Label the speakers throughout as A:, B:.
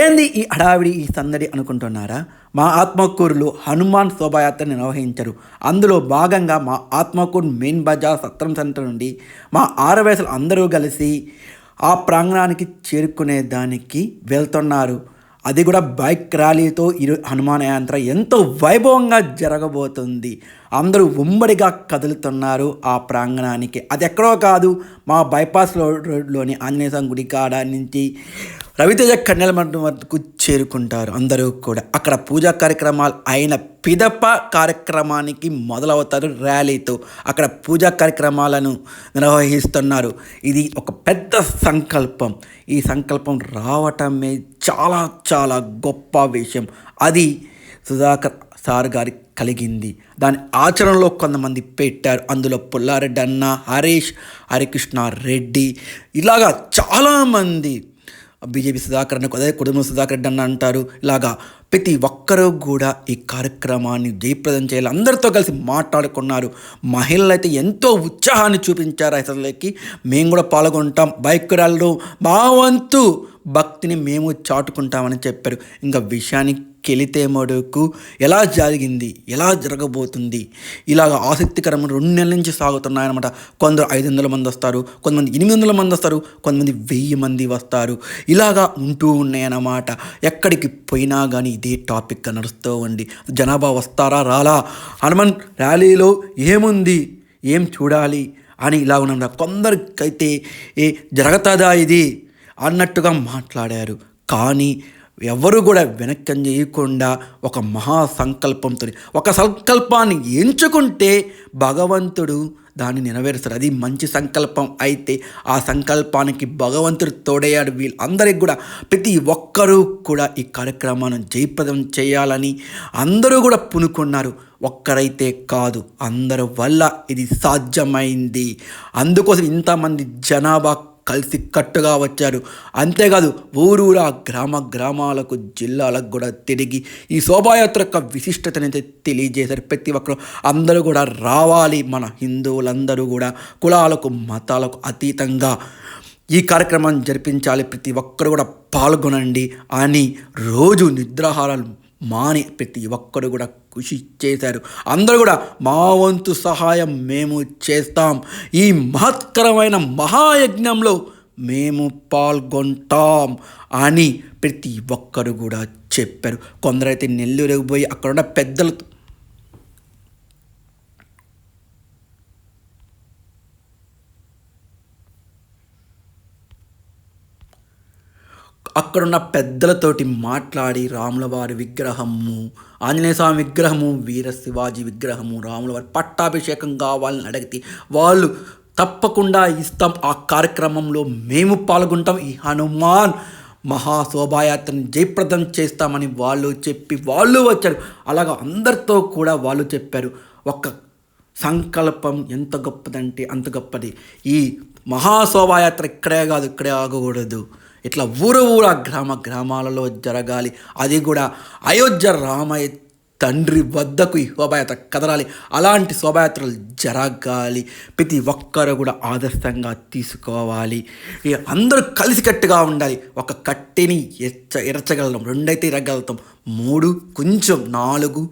A: ఏంది ఈ హడావిడి, ఈ సందడి అనుకుంటున్నారా? మా ఆత్మకూరులో హనుమాన్ శోభాయాత్ర నిర్వహించరు. అందులో భాగంగా మా ఆత్మకూరు మెయిన్ బజార్ సత్రం సెంటర్ నుండి మా ఆరవేసలు అందరూ కలిసి ఆ ప్రాంగణానికి చేరుకునేదానికి వెళ్తున్నారు. అది కూడా బైక్ ర్యాలీతో హనుమాన్ యాంత్ర ఎంతో వైభవంగా జరగబోతుంది. అందరూ ఉమ్మడిగా కదులుతున్నారు ఆ ప్రాంగణానికి. అది ఎక్కడో కాదు, మా బైపాస్ రోడ్లోని ఆంజనేయ స్వామి గుడి కాడ నుంచి రవితేజ కన్యల మండపం వద్దకు చేరుకుంటారు. అందరూ కూడా అక్కడ పూజా కార్యక్రమాలు అయిన పిదప కార్యక్రమానికి మొదలవుతారు ర్యాలీతో. అక్కడ పూజా కార్యక్రమాలను నిర్వహిస్తున్నారు. ఇది ఒక పెద్ద సంకల్పం. ఈ సంకల్పం రావటమే చాలా చాలా గొప్ప విషయం. అది సుధాకర్ సార్ గారికి కలిగింది. దాని ఆచరణలో కొంతమంది పెట్టారు. అందులో పుల్లారెడ్డి అన్న, హరీష్, హరికృష్ణ రెడ్డి, ఇలాగా చాలామంది, బీజేపీ సుధాకర్ అన్న, అదే కుటుంబం సుధాకర్ రెడ్డి అన్న అంటారు. ఇలాగా ప్రతి ఒక్కరూ కూడా ఈ కార్యక్రమాన్ని జయప్రదం చేయాలి అందరితో కలిసి మాట్లాడుకున్నారు. మహిళలు అయితే ఎంతో ఉత్సాహాన్ని చూపించారు. అసలుకి మేము కూడా పాల్గొంటాం, బైక్ ర్యాలీలో మా వంతు భక్తిని మేము చాటుకుంటామని చెప్పారు. ఇంకా విషయానికి కెళితే మడుకు ఎలా జరిగింది, ఎలా జరగబోతుంది, ఇలాగ ఆసక్తికరమైన 2 నెలల నుంచి సాగుతున్నాయన్నమాట. కొందరు 500 మంది వస్తారు, కొంతమంది 800 మంది వస్తారు, కొంతమంది 1000 మంది వస్తారు. ఇలాగా ఉంటూ ఉన్నాయన్నమాట. ఎక్కడికి పోయినా కానీ ఇదే టాపిక్గా నడుస్తూ ఉంది. జనాభా వస్తారా రాలా, హనుమాన్ ర్యాలీలో ఏముంది, ఏం చూడాలి అని ఇలా ఉన్నా. కొందరికైతే జరుగుతుందా ఇది అన్నట్టుగా మాట్లాడారు. కానీ ఎవరు కూడా వెనక్కి చేయకుండా ఒక మహా సంకల్పంతో, ఒక సంకల్పాన్ని ఎంచుకుంటే భగవంతుడు దాన్ని నెరవేరుస్తాడు. అది మంచి సంకల్పం అయితే ఆ సంకల్పానికి భగవంతుడు తోడయ్యాడు. వీళ్ళందరికీ కూడా ప్రతి ఒక్కరూ కూడా ఈ కార్యక్రమాన్ని జయప్రదం చేయాలని అందరూ కూడా పూనుకున్నారు. ఒక్కరైతే కాదు, అందరి వల్ల ఇది సాధ్యమైంది. అందుకోసం ఇంతమంది జనాభా కలిసి కట్టుగా వచ్చారు. అంతేకాదు ఊరూరా గ్రామాలకు జిల్లాలకు కూడా తిరిగి ఈ శోభాయాత్ర యొక్క విశిష్టతనైతే తెలియజేశారు. ప్రతి ఒక్కరు అందరూ కూడా రావాలి, మన హిందువులందరూ కూడా కులాలకు మతాలకు అతీతంగా ఈ కార్యక్రమాన్ని జరిపించాలి, ప్రతి ఒక్కరు కూడా పాల్గొనండి అని రోజు నిద్రాహారాలు మాని ప్రతి ఒక్కరు కూడా కృషి చేశారు. అందరూ కూడా మా వంతు సహాయం మేము చేస్తాం, ఈ మహత్కరమైన మహాయజ్ఞంలో మేము పాల్గొంటాం అని ప్రతి ఒక్కరు కూడా చెప్పారు. కొందరైతే నెల్లూరుకు పోయి అక్కడున్న పెద్దలతో అక్కడున్న పెద్దలతోటి మాట్లాడి రాములవారి విగ్రహము, ఆంజనేయ స్వామి విగ్రహము, వీర శివాజీ విగ్రహము, రాములవారి పట్టాభిషేకం కావాలని అడిగితే వాళ్ళు తప్పకుండా ఇస్తాం, ఆ కార్యక్రమంలో మేము పాల్గొంటాం, ఈ హనుమాన్ మహాశోభాయాత్రని జయప్రదం చేస్తామని వాళ్ళు చెప్పి వాళ్ళు వచ్చారు. అలాగా అందరితో కూడా వాళ్ళు చెప్పారు. ఒక సంకల్పం ఎంత గొప్పదంటే అంత గొప్పది. ఈ మహాశోభాయాత్ర ఇక్కడే కాదు, ఇక్కడే ఆగకూడదు, ఇట్లా ఊర గ్రామాలలో జరగాలి. అది కూడా అయోధ్య రామయ్య తండ్రి వద్దకు ఈ శోభాయాత్ర కదలాలి. అలాంటి శోభాయాత్రలు జరగాలి. ప్రతి ఒక్కరు కూడా ఆదర్శంగా తీసుకోవాలి. అందరూ కలిసికట్టుగా ఉండాలి. ఒక కట్టెని ఎరచగలుగుతాం, 2 అయితే ఇరగలుగుతాం, 3 కొంచెం, 4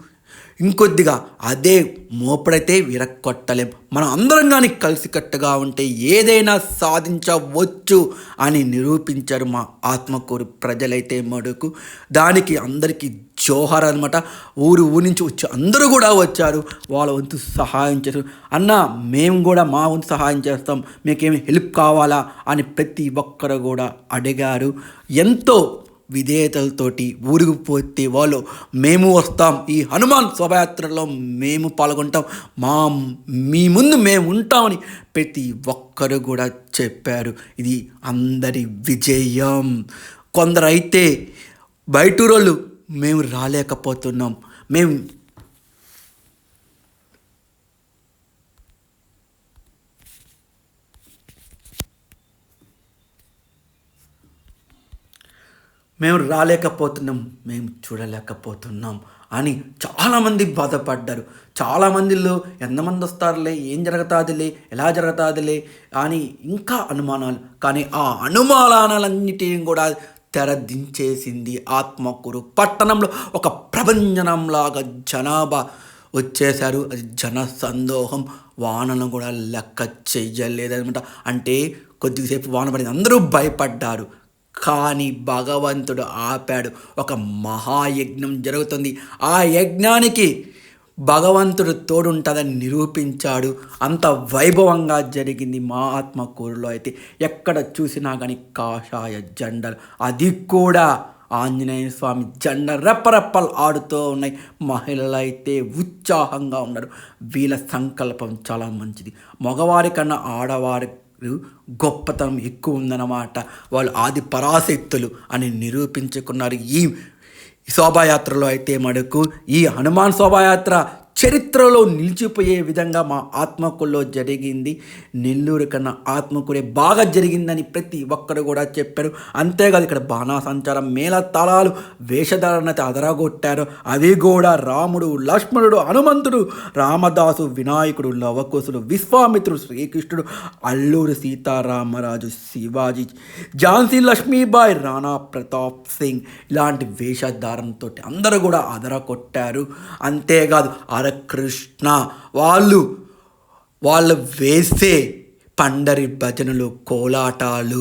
A: ఇంకొద్దిగా, అదే మోపడైతే విరక్కొట్టలేం. మనం అందరం కానీ కలిసికట్టుగా ఉంటే ఏదైనా సాధించవచ్చు అని నిరూపించారు మా ఆత్మకూరు ప్రజలైతే మడుకు. దానికి అందరికీ జోహార్ అనమాట. ఊరు నుంచి వచ్చి అందరూ కూడా వచ్చారు, వాళ్ళ వంతు సహాయం చేశారు. అన్న మేము కూడా మా వంతు సహాయం చేస్తాం, మీకేమి హెల్ప్ కావాలా అని ప్రతి ఒక్కరు కూడా అడిగారు. ఎంతో విధేయతలతోటి ఊరికి పోతే వాళ్ళు మేము వస్తాం, ఈ హనుమాన్ శోభాయాత్రలో మేము పాల్గొంటాం, మీ ముందు మేము ఉంటామని ప్రతి ఒక్కరు కూడా చెప్పారు. ఇది అందరి విజయం. కొందరైతే బయటూరోళ్ళు మేము రాలేకపోతున్నాం, మేము రాలేకపోతున్నాం, మేము చూడలేకపోతున్నాం అని చాలామంది బాధపడ్డారు. చాలామందిలో ఎంతమంది వస్తారులే, ఏం జరుగుతుందిలే, ఎలా జరుగుతుందిలే అని ఇంకా అనుమానాలు. కానీ ఆ అనుమానాలన్నిటిని కూడా తెరదించేసింది. ఆత్మకూరు పట్టణంలో ఒక ప్రభంజనంలాగా జనాభా వచ్చేశారు. అది జన సందోహం, వానను కూడా లెక్క చెయ్యలేదనమాట. అంటే కొద్దిసేపు వాన పడింది, అందరూ భయపడ్డారు. కానీ భగవంతుడు ఆపాడు. ఒక మహాయజ్ఞం జరుగుతుంది. ఆ యజ్ఞానికి భగవంతుడు తోడుంటుందని నిరూపించాడు. అంత వైభవంగా జరిగింది. మా ఆత్మకూరులో అయితే ఎక్కడ చూసినా కానీ కాషాయ జెండలు, అది కూడా ఆంజనేయ స్వామి జెండా రెప్పరెప్పలు ఆడుతూ ఉన్నాయి. మహిళలు అయితే ఉత్సాహంగా ఉన్నారు. వీళ్ళ సంకల్పం చాలా మంచిది. మగవారి కన్నా ఆడవారి గొప్పతనం ఎక్కువ ఉందన్నమాట. వాళ్ళు ఆది పరాశక్తులు అని నిరూపించుకున్నారు. ఈ శోభాయాత్రలో అయితే మటుకు ఈ హనుమాన్ శోభాయాత్ర చరిత్రలో నిలిచిపోయే విధంగా మా ఆత్మకూరులో జరిగింది. నెల్లూరు కన్నా ఆత్మకూరే బాగా జరిగిందని ప్రతి ఒక్కరు కూడా చెప్పారు. అంతేకాదు ఇక్కడ బాణాసంచారం, మేళతాళాలు, వేషధారణత అదరగొట్టారు. అవి కూడా రాముడు, లక్ష్మణుడు, హనుమంతుడు, రామదాసు, వినాయకుడు, లవకుశుడు, విశ్వామిత్రుడు, శ్రీకృష్ణుడు, అల్లూరి సీతారామరాజు, శివాజీ, ఝాన్సీ లక్ష్మీబాయి, రాణా ప్రతాప్ సింగ్ ఇలాంటి వేషధారణతో అందరూ కూడా అదరగొట్టారు. అంతేకాదు కృష్ణ వాళ్ళు వేసే పండరి భజనలు, కోలాటాలు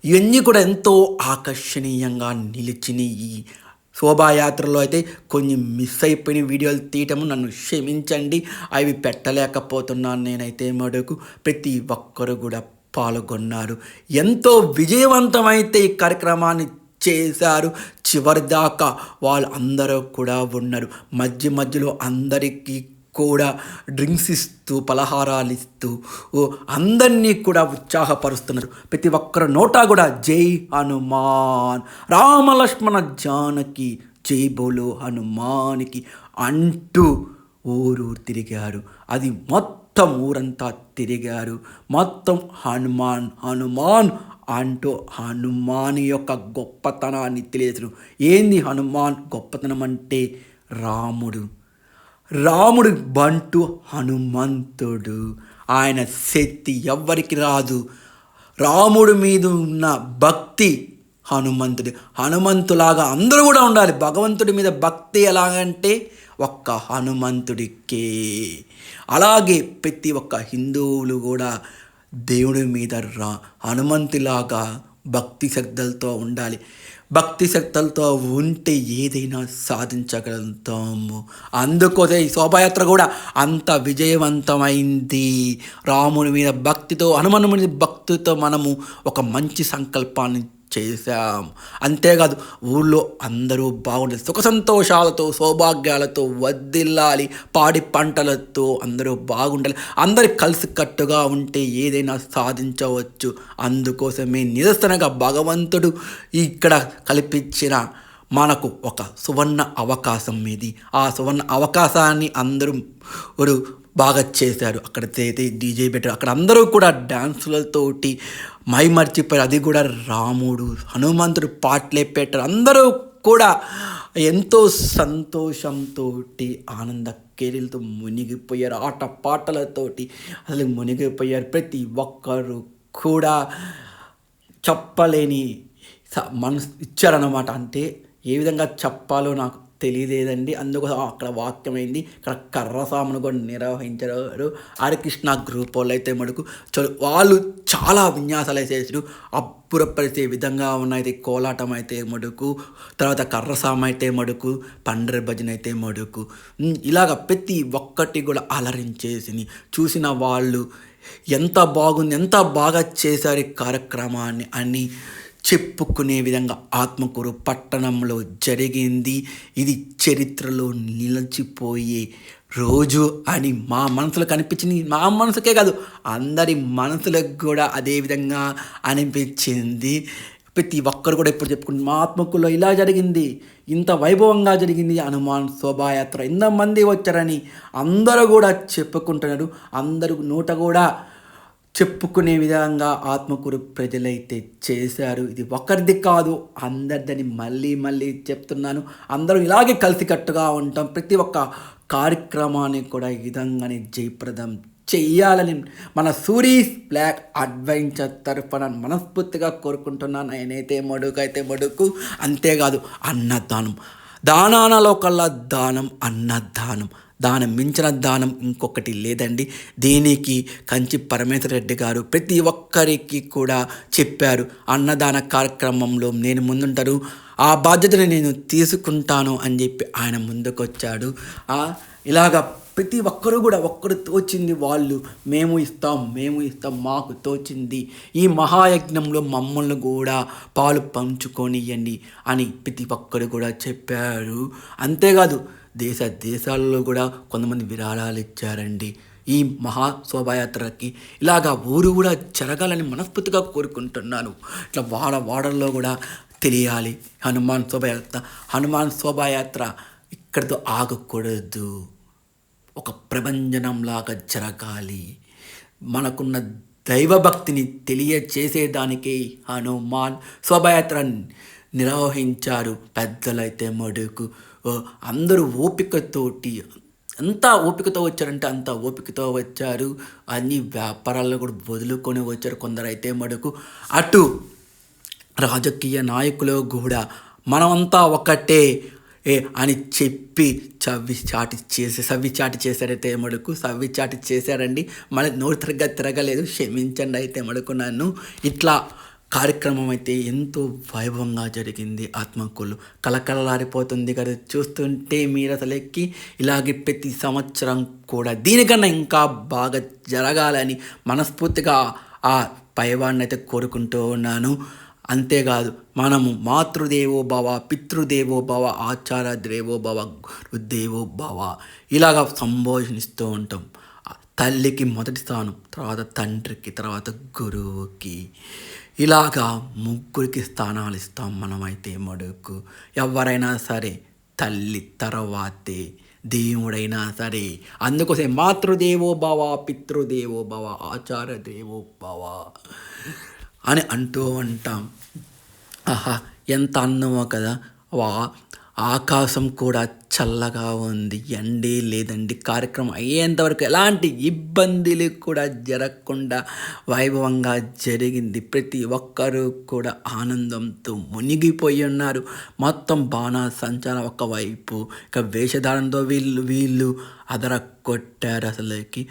A: ఇవన్నీ కూడా ఎంతో ఆకర్షణీయంగా నిలిచినాయి. ఈ శోభాయాత్రలో అయితే కొన్ని మిస్ అయిపోయిన వీడియోలు తీయటము నన్ను క్షమించండి. అవి పెట్టలేకపోతున్నాను నేనైతే మటుకు. ప్రతి ఒక్కరు కూడా పాల్గొన్నారు. ఎంతో విజయవంతమైతే ఈ కార్యక్రమాన్ని చేశారు. చివరిదాకా వాళ్ళు అందరూ కూడా ఉన్నారు. మధ్యలో అందరికీ కూడా డ్రింక్స్ ఇస్తూ, పలహారాలు ఇస్తూ అందరినీ కూడా ఉత్సాహపరుస్తున్నారు. ప్రతి ఒక్కరు నోటా కూడా జై హనుమాన్, రామలక్ష్మణ జానకి, జై బోలో హనుమానికి అంటూ ఊరు తిరిగారు. అది మొత్తం ఊరంతా తిరిగారు. మొత్తం హనుమాన్ హనుమాన్ అంటూ హనుమాన్ యొక్క గొప్పతనాన్ని తెలియజేశారు. ఏంది హనుమాన్ గొప్పతనం అంటే రాముడు బంటు హనుమంతుడు. ఆయన శక్తి ఎవ్వరికి రాదు. రాముడి మీద ఉన్న భక్తి హనుమంతులాగా అందరూ కూడా ఉండాలి. భగవంతుడి మీద భక్తి ఎలాగంటే ఒక్క హనుమంతుడికే. అలాగే ప్రతి ఒక్క హిందువులు కూడా దేవుడి మీద హనుమంతులాగా భక్తి శ్రద్ధలతో ఉండాలి. భక్తి శ్రద్ధలతో ఉంటే ఏదైనా సాధించగలుగుతాము. అందుకోసం ఈ శోభాయాత్ర కూడా అంత విజయవంతమైంది. రాముడి మీద భక్తితో, హనుమాన్ మీద భక్తితో మనము ఒక మంచి సంకల్పాన్ని చేశాం. అంతేకాదు ఊళ్ళో అందరూ బాగుండాలి, సుఖ సంతోషాలతో, సౌభాగ్యాలతో వర్ధిల్లాలి, పాడి పంటలతో అందరూ బాగుండాలి. అందరు కలిసికట్టుగా ఉంటే ఏదైనా సాధించవచ్చు. అందుకోసమే నిరసనగా భగవంతుడు ఇక్కడ కల్పించిన మనకు ఒక సువర్ణ అవకాశం ఇది. ఆ సువర్ణ అవకాశాన్ని అందరూ బాగా చేశారు. అక్కడ డీజే పెట్టారు. అక్కడ అందరూ కూడా డ్యాన్సులతోటి మైమర్చిపోయారు. అది కూడా రాముడు, హనుమంతుడు పాటలే పెట్టారు. అందరూ కూడా ఎంతో సంతోషంతో, ఆనంద కేరీలతో మునిగిపోయారు. ఆట పాటలతోటి అసలు మునిగిపోయారు. ప్రతి ఒక్కరు కూడా చెప్పలేని మనసు ఇచ్చారన్నమాట. అంటే ఏ విధంగా చెప్పాలో నాకు తెలియలేదండి. అందుకోసం అక్కడ వాక్యమైంది. ఇక్కడ కర్రసామును కూడా నిర్వహించారు. హరికృష్ణ గ్రూప్ వాళ్ళు అయితే మటుకు వాళ్ళు చాలా విన్యాసాలు చేసారు. అబ్బురపరిచే విధంగా ఉన్నాయి. కోలాటం అయితే మటుకు, తర్వాత కర్రసామ అయితే మటుకు, పండరి భజన అయితే మటుకు, ఇలాగ ప్రతి ఒక్కటి కూడా అలరించేసింది. చూసిన వాళ్ళు ఎంత బాగుంది, ఎంత బాగా చేశారు ఈ కార్యక్రమాన్ని అని చెప్పుకునే విధంగా ఆత్మకూరు పట్టణంలో జరిగింది. ఇది చరిత్రలో నిలిచిపోయే రోజు అని మా మనసులో కనిపించింది. మా మనసుకే కాదు, అందరి మనసులకు కూడా అదే విధంగా అనిపించింది. ప్రతి ఒక్కరు కూడా ఇప్పుడు చెప్పుకుంటుంది, మా ఆత్మకూరులో ఇలా జరిగింది, ఇంత వైభవంగా జరిగింది హనుమాన్ శోభాయాత్ర, ఎంతమంది వచ్చారని అందరూ కూడా చెప్పుకుంటున్నారు. అందరూ నోట కూడా చెప్పుకునే విధంగా ఆత్మకూరు ప్రజలైతే చేశారు. ఇది ఒకరిది కాదు, అందరిదని మళ్ళీ చెప్తున్నాను. అందరూ ఇలాగే కలిసికట్టుగా ఉంటాం. ప్రతి ఒక్క కార్యక్రమాన్ని కూడా ఈ విధంగానే జయప్రదం చెయ్యాలని మన సూరీస్ బ్లాక్ అడ్వెంచర్ తరఫున మనస్ఫూర్తిగా కోరుకుంటున్నాను. నేనైతే మడుకు అంతేకాదు అన్నదానం, దానాలలో కల్లా దానం అన్నదానం, దానం మించిన దానం ఇంకొకటి లేదండి. దీనికి కంచి పరమేశ్వర రెడ్డి గారు ప్రతి ఒక్కరికి కూడా చెప్పారు. అన్నదాన కార్యక్రమంలో నేను ముందుంటారు, ఆ బాధ్యతను నేను తీసుకుంటాను అని చెప్పి ఆయన ముందుకొచ్చాడు. ఇలాగా ప్రతి ఒక్కరు కూడా ఒక్కరు తోచింది వాళ్ళు మేము ఇస్తాం మాకు తోచింది ఈ మహాయజ్ఞంలో మమ్మల్ని కూడా పాలు పంచుకొనియండి అని ప్రతి ఒక్కరు కూడా చెప్పారు. అంతేకాదు దేశాల్లో కూడా కొంతమంది విరాళాలు ఇచ్చారండి. ఈ మహా శోభాయాత్రకి ఇలాగా ఊరు కూడా జరగాలని మనస్ఫూర్తిగా కోరుకుంటున్నాను. ఇట్లా వాడల్లో కూడా తెలియాలి హనుమాన్ శోభాయాత్ర ఇక్కడితో ఆగకూడదు, ఒక ప్రభంజనంలాగా జరగాలి. మనకున్న దైవభక్తిని తెలియచేసేదానికి హనుమాన్ శోభాయాత్ర నిర్వహించారు. పెద్దలైతే మడుకు అందరూ ఓపికతోటి, అంతా ఓపికతో వచ్చారంటే అంత ఓపికతో వచ్చారు. అన్ని వ్యాపారాలను కూడా వదులుకొని వచ్చారు. కొందరైతే మడుకు అటు రాజకీయ నాయకులు కూడా మనమంతా ఒకటే అని చెప్పి సవ్విచాటి చేశారైతే మడుకు సవ్విచాటి చేశారండి. మళ్ళీ నోరు తిరగలేదు, క్షమించండి అయితే మడుకు నన్ను. ఇట్లా కార్యక్రమం అయితే ఎంతో వైభవంగా జరిగింది. ఆత్మకూరులో కలకలలాడిపోతుంది కదా చూస్తుంటే మీరు అసలెక్కి. ఇలాగే ప్రతి సంవత్సరం కూడా దీనికన్నా ఇంకా బాగా జరగాలని మనస్ఫూర్తిగా ఆ పైవాడిని అయితే కోరుకుంటూ ఉన్నాను. అంతేకాదు మనము మాతృదేవో భవ, పితృదేవో భవ, ఆచార్య దేవో భవ, గురుదేవో భవ ఇలాగ సంబోధిస్తూ ఉంటాం. తల్లికి మొదటి స్థానం, తర్వాత తండ్రికి, తర్వాత గురువుకి, ఇలాగా ముగ్గురికి స్థానాలు ఇస్తాం మనమైతే మడుకు. ఎవరైనా సరే తల్లి తర్వాతే దేవుడైనా సరే. అందుకోసం మాతృదేవో భవ, పితృదేవో భవ, ఆచార్య దేవో భవ అని అంటూ ఉంటాం. ఆహా ఎంత అందమో కదా. ఆకాశం కూడా చల్లగా ఉంది, ఎండే లేదండి. కార్యక్రమం అయ్యేంతవరకు ఎలాంటి ఇబ్బందులు కూడా జరగకుండా వైభవంగా జరిగింది. ప్రతి ఒక్కరూ కూడా ఆనందంతో మునిగిపోయి ఉన్నారు. మొత్తం బాణా సంచారం ఒకవైపు, ఇక వేషధారణతో వీళ్ళు అదర కొట్టారు. అసలుకి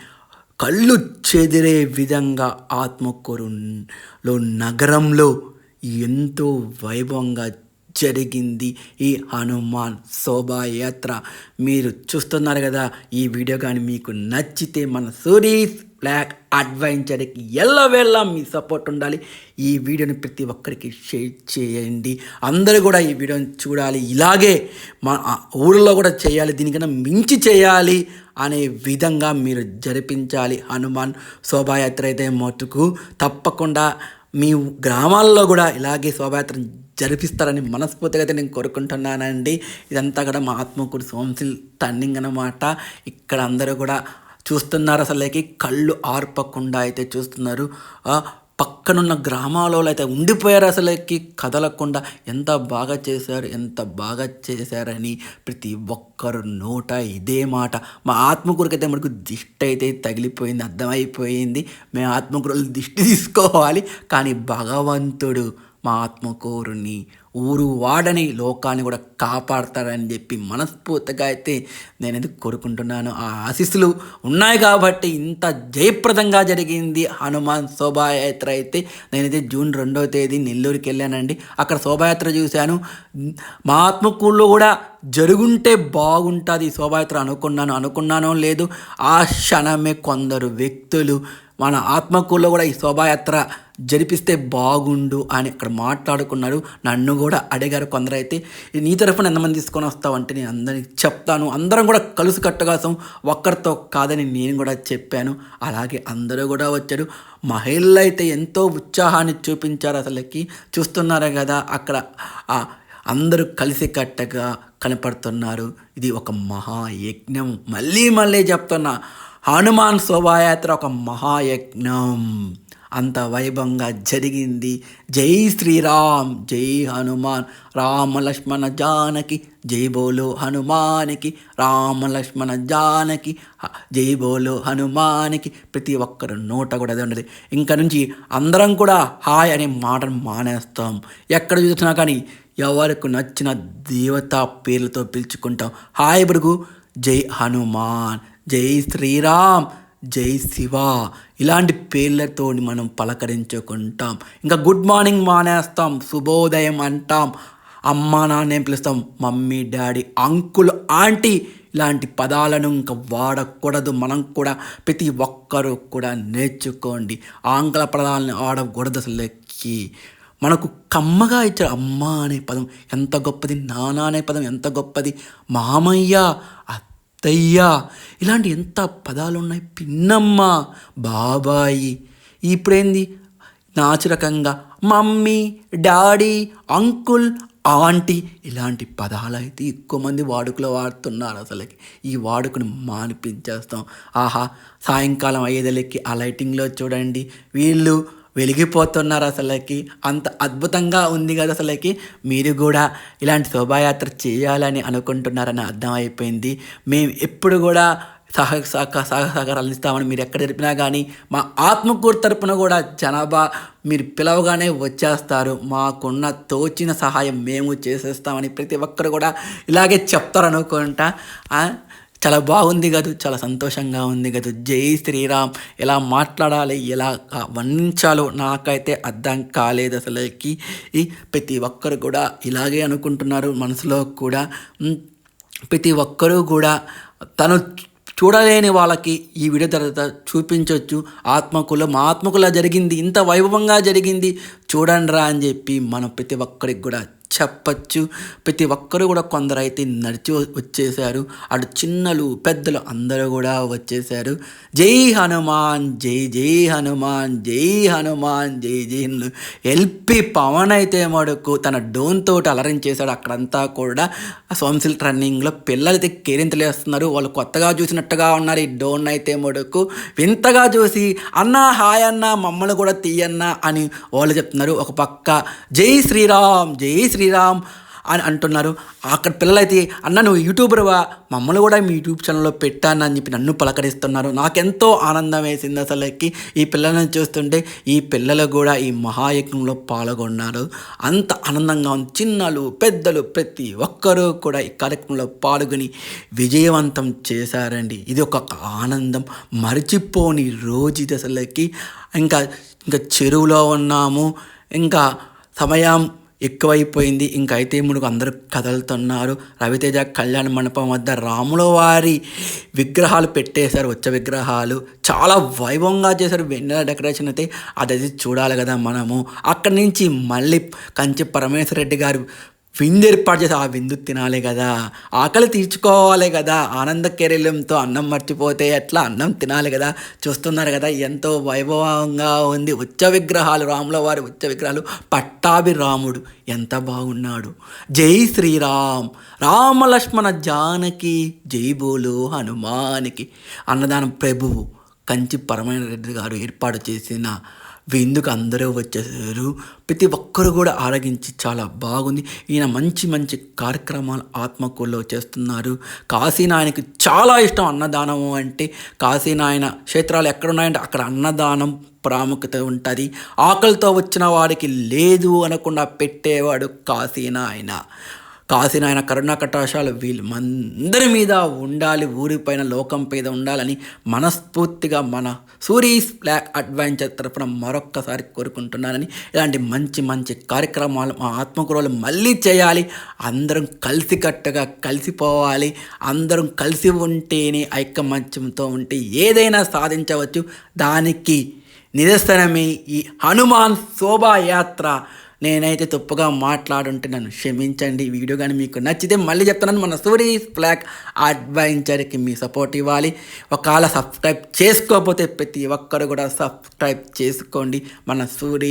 A: కళ్ళు చెదిరే విధంగా ఆత్మకూరులో నగరంలో ఎంతో వైభవంగా జరిగింది ఈ హనుమాన్ శోభాయాత్ర. మీరు చూస్తున్నారు కదా. ఈ వీడియో కానీ మీకు నచ్చితే మన సూరీస్ బ్లాక్ అడ్వెంచర్కి ఎల్లవేళ మీ సపోర్ట్ ఉండాలి. ఈ వీడియోని ప్రతి ఒక్కరికి షేర్ చేయండి. అందరూ కూడా ఈ వీడియోని చూడాలి. ఇలాగే మా ఊళ్ళో కూడా చేయాలి, దీనికన్నా మించి చేయాలి అనే విధంగా మీరు జరిపించాలి హనుమాన్ శోభాయాత్ర అయితే మటుకు. తప్పకుండా మీ గ్రామాల్లో కూడా ఇలాగే శోభాయాత్ర జరిపిస్తారని మనస్ఫూర్తిగా అయితే నేను కోరుకుంటున్నానండి. ఇదంతా కూడా మా ఆత్మకూరు సోమశిల్ టర్నింగ్ అన్నమాట. ఇక్కడ అందరూ కూడా చూస్తున్నారు. అసలుకి కళ్ళు ఆర్పకుండా అయితే చూస్తున్నారు. పక్కనున్న గ్రామాలలో అయితే ఉండిపోయారు. అసలుకి కదలకుండా ఎంత బాగా చేశారని ప్రతి ఒక్కరు నోట ఇదే మాట. మా ఆత్మకూరుకి అయితే మనకు దిష్టి అయితే తగిలిపోయింది, అర్థమైపోయింది. మేము ఆత్మకూరులో దిష్టి తీసుకోవాలి, కానీ భగవంతుడు మా ఆత్మకూరుని, ఊరు వాడని, లోకాన్ని కూడా కాపాడతారని చెప్పి మనస్ఫూర్తిగా అయితే నేనైతే కోరుకుంటున్నాను. ఆ ఆశీస్సులు ఉన్నాయి కాబట్టి ఇంత జయప్రదంగా జరిగింది హనుమాన్ శోభాయాత్ర అయితే. నేనైతే జూన్ 2వ తేదీ నెల్లూరుకి వెళ్ళానండి. అక్కడ శోభాయాత్ర చూశాను. మా ఆత్మకూరులో కూడా జరుగుంటే బాగుంటుంది ఈ శోభాయాత్ర అనుకున్నానో లేదు. ఆ క్షణమే కొందరు వ్యక్తులు మన ఆత్మకూరులో కూడా ఈ శోభాయాత్ర జరిపిస్తే బాగుండు అని అక్కడ మాట్లాడుకున్నారు. నన్ను కూడా అడిగారు కొందరైతే, నీ తరఫున ఎంతమంది తీసుకొని వస్తావంటే నేను అందరికి చెప్తాను, అందరం కూడా కలుసు కట్టగాసం, ఒక్కరితో కాదని నేను కూడా చెప్పాను. అలాగే అందరూ కూడా వచ్చారు. మహిళలు అయితే ఎంతో ఉత్సాహాన్ని చూపించారు. అసలుకి చూస్తున్నారు కదా, అక్కడ అందరూ కలిసి కట్టగా కనపడుతున్నారు. ఇది ఒక మహాయజ్ఞం. మళ్ళీ చెప్తున్నా, హనుమాన్ శోభాయాత్ర ఒక మహాయజ్ఞం. అంత వైభవంగా జరిగింది. జై శ్రీరామ్, జై హనుమాన్, రామ లక్ష్మణ జానకి, జై బోలో హనుమానికి, రామ లక్ష్మణ జానకి, జై బోలో హనుమానికి. ప్రతి ఒక్కరు నోట కూడా అదే ఉండదు. ఇంకా నుంచి అందరం కూడా హాయ్ అనే మాటను మానేస్తాం. ఎక్కడ చూసినా కానీ ఎవరికి నచ్చిన దేవతా పేర్లతో పిలుచుకుంటాం. హాయ్ బడుగు, జై హనుమాన్, జై శ్రీరామ్, జై శివ, ఇలాంటి పేర్లతో మనం పలకరించుకుంటాం. ఇంకా గుడ్ మార్నింగ్ మానేస్తాం, శుభోదయం అంటాం, అమ్మ నాన్న ఏం పిలుస్తాం, మమ్మీ డాడీ అంకుల్ ఆంటీ, ఇలాంటి పదాలను ఇంకా వాడకూడదు. మనం కూడా ప్రతి ఒక్కరూ కూడా నేర్చుకోండి. ఆంగ్ల పదాలను ఆడకూడదు. అసలుకి మనకు కమ్మగా ఇచ్చారు. అమ్మ అనే పదం ఎంత గొప్పది, నాన్న అనే పదం ఎంత గొప్పది, మామయ్య, అత్తయ్య, ఇలాంటి ఎంత పదాలు ఉన్నాయి, పిన్నమ్మ, బాబాయి. ఇప్పుడేంది నాచురకంగా మమ్మీ, డాడీ, అంకుల్, ఆంటీ, ఇలాంటి పదాలు అయితే ఎక్కువ మంది వాడుకలో వాడుతున్నారు. అసలుకి ఈ వాడుకను మానిపించేస్తాం. ఆహా, సాయంకాలం అయ్యేదలకి ఆ లైటింగ్లో చూడండి, వీళ్ళు వెలిగిపోతున్నారు. అసలుకి అంత అద్భుతంగా ఉంది కదా. అసలుకి మీరు కూడా ఇలాంటి శోభాయాత్ర చేయాలని అనుకుంటున్నారని అర్థమైపోయింది. మేము ఎప్పుడు కూడా సహకారాలు ఇస్తామని, మీరు ఎక్కడ జరిపినా కానీ మా ఆత్మకూరు తరపున కూడా జనాభా మీరు పిలవగానే వచ్చేస్తారు. మాకున్న తోచిన సహాయం మేము చేసేస్తామని ప్రతి ఒక్కరు కూడా ఇలాగే చెప్తారనుకుంటా. చాలా బాగుంది కదా, చాలా సంతోషంగా ఉంది కదా. జై శ్రీరామ్ ఎలా మాట్లాడాలి, ఎలా వర్ణించాలో నాకైతే అర్థం కాలేదు. అసలుకి ప్రతి ఒక్కరు కూడా ఇలాగే అనుకుంటున్నారు మనసులో కూడా. ప్రతి ఒక్కరూ కూడా తను చూడలేని వాళ్ళకి ఈ వీడియో తర్వాత చూపించవచ్చు. మా ఆత్మకులా జరిగింది, ఇంత వైభవంగా జరిగింది చూడండి రా అని చెప్పి మనం ప్రతి ఒక్కరికి కూడా చెప్పచ్చు. ప్రతి ఒక్కరు కూడా కొందరైతే నడిచి వచ్చేసారు. అటు చిన్నలు పెద్దలు అందరూ కూడా వచ్చేసారు. జై హనుమాన్, జై జై హనుమాన్, జై హనుమాన్, జై జై హనుమాన్. ఎల్పి పవన్ అయితే మడుకు తన డోన్ తోటి అలరించేశాడు. అక్కడంతా కూడా సోమశిల్ రన్నింగ్లో పిల్లలైతే కేరింతలు వేస్తున్నారు. వాళ్ళు కొత్తగా చూసినట్టుగా ఉన్నారు. ఈ డోన్ అయితే మడుకు వింతగా చూసి అన్న హాయ్ అన్న, మమ్మల్ని కూడా తీయన్నా అని వాళ్ళు చెప్తున్నారు. ఒక పక్క జై శ్రీరామ్, జై శ్రీరామ్ అని అంటున్నారు. అక్కడ పిల్లలైతే అన్న నువ్వు యూట్యూబర్వా, మమ్మల్ని కూడా మీ యూట్యూబ్ ఛానల్లో పెట్టాను అని చెప్పి నన్ను పలకరిస్తున్నారు. నాకెంతో ఆనందం వేసింది అసలుకి ఈ పిల్లలను చూస్తుంటే. ఈ పిల్లలు కూడా ఈ మహాయజ్ఞంలో పాల్గొన్నారు. అంత ఆనందంగా ఉంది. చిన్నలు పెద్దలు ప్రతి ఒక్కరూ కూడా ఈ కార్యక్రమంలో పాల్గొని విజయవంతం చేశారండి. ఇది ఒక ఆనందం, మరిచిపోని రోజు ఇది అసలుకి. ఇంకా చెరువులో ఉన్నాము, ఇంకా సమయం ఎక్కువైపోయింది. ఇంకా అయితే మునుగు అందరూ కదులుతున్నారు. రవితేజ కళ్యాణ మండపం వద్ద రాముల వారి విగ్రహాలు పెట్టేశారు. వచ్చే విగ్రహాలు చాలా వైభవంగా చేశారు. వెన్నెల డెకరేషన్ అయితే అది చూడాలి కదా మనము. అక్కడి నుంచి మళ్ళీ కంచి పరమేశ్వర రెడ్డి గారు విందు ఏర్పాటు చేసి ఆ విందు తినాలి కదా, ఆకలి తీర్చుకోవాలి కదా. ఆనంద కేరళంతో అన్నం మర్చిపోతే ఎట్లా, అన్నం తినాలి కదా. చూస్తున్నారు కదా ఎంతో వైభవంగా ఉంది. ఉచ్చ విగ్రహాలు, రాముల వారి ఉచ్చ విగ్రహాలు. పట్టాభి రాముడు ఎంత బాగున్నాడు. జై శ్రీరామ్, రామ లక్ష్మణ జానకి, జై బోలో హనుమానికి. అన్నదానం ప్రభువు కంచి పరమేశ్వర రెడ్డి గారు ఏర్పాటు చేసిన విందుకు అందరూ వచ్చేసారు. ప్రతి ఒక్కరు కూడా ఆరగించి చాలా బాగుంది. ఈయన మంచి మంచి కార్యక్రమాలు ఆత్మకూరులో చేస్తున్నారు. కాశీనాయనకి చాలా ఇష్టం అన్నదానము అంటే. కాశీనాయన క్షేత్రాలు ఎక్కడున్నాయంటే అక్కడ అన్నదానం ప్రాముఖ్యత ఉంటుంది. ఆకలితో వచ్చిన వాడికి లేదు అనకుండా పెట్టేవాడు కాశీనాయన. కాశీనాయన కరుణా కటాక్షాలు వీళ్ళు అందరి మీద ఉండాలి, ఊరిపైన లోకం మీద ఉండాలని మనస్ఫూర్తిగా మన సూరీస్ బ్లాక్ అడ్వెంచర్ తరఫున మరొక్కసారి కోరుకుంటున్నానని. ఇలాంటి మంచి మంచి కార్యక్రమాలు మా ఆత్మకూరులో మళ్ళీ చేయాలి. అందరం కలిసికట్టుగా కలిసిపోవాలి. అందరం కలిసి ఉంటేనే, ఐకమత్యంతో ఉంటే ఏదైనా సాధించవచ్చు. దానికి నిదర్శనమే ఈ హనుమాన్ శోభాయాత్ర. నేనైతే తప్పుగా మాట్లాడుంటే నన్ను క్షమించండి. ఈ వీడియో కానీ మీకు నచ్చితే మళ్ళీ చెప్తున్నాను, మన సూరీస్ బ్లాక్ అడ్వెంచర్కి మీ సపోర్ట్ ఇవ్వాలి. ఒకవేళ సబ్స్క్రైబ్ చేసుకోకపోతే ప్రతి ఒక్కరు కూడా సబ్స్క్రైబ్ చేసుకోండి. మన సూరీ